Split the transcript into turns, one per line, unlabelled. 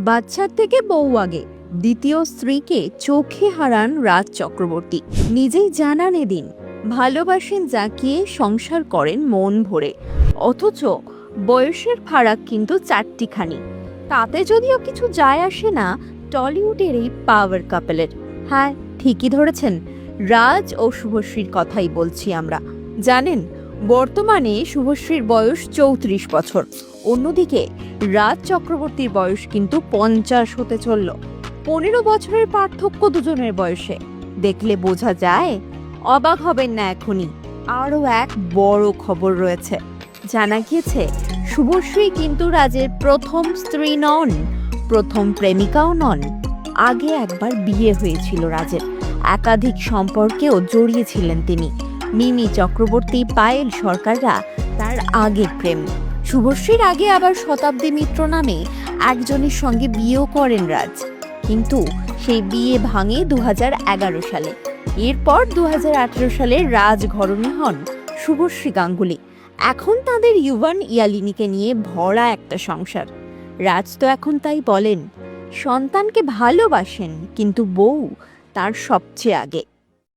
বাচ্চার থেকে বউ আগে দ্বিতীয় স্ত্রীকে চোখে হারান রাজ চক্রবর্তী। নিজেই জানান এদিন ভালোবাসেন জাকিয়ে, সংসার করেন মন ভরে। অথচ বয়সের ফারাক কিন্তু চারটিখানি। তাতে যদিও কিছু যায় আসে না টলিউডের এই পাওয়ার কাপলের। হ্যাঁ, ঠিকই ধরেছেন, রাজ ও শুভশ্রীর কথাই বলছি আমরা। জানেন, বর্তমানে শুভশ্রীর বয়স 34 বছর। অন্যদিকে রাজ চক্রবর্তীর বয়স কিন্তু 50 হতে চলল। 15 বছরের পার্থক্য দুজনের বয়সে। দেখলে বোঝা যায়। অবাক হবেন না এখনই, আরও এক বড় খবর রয়েছে। জানা গিয়েছে শুভশ্রী কিন্তু রাজের প্রথম স্ত্রী নন, প্রথম প্রেমিকাও নন। আগে একবার বিয়ে হয়েছিল রাজের, একাধিক সম্পর্কেও জড়িয়েছিলেন তিনি। মিমি চক্রবর্তী, পায়েল সরকাররা তার আগের প্রেম। শুভশ্রীর আগে আবার শতাব্দী মিত্র নামে একজনের সঙ্গে বিয়েও করেন রাজ, কিন্তু সেই বিয়ে ভাঙে 2011 সালে। এরপর 2018 সালে রাজ ঘরণী হন শুভশ্রী গাঙ্গুলি। এখন তাদের ইউভান ইয়ালিনীকে নিয়ে ভরা একটা সংসার। রাজ তো এখন তাই বলেন, সন্তানকে ভালোবাসেন কিন্তু বউ তার সবচেয়ে আগে।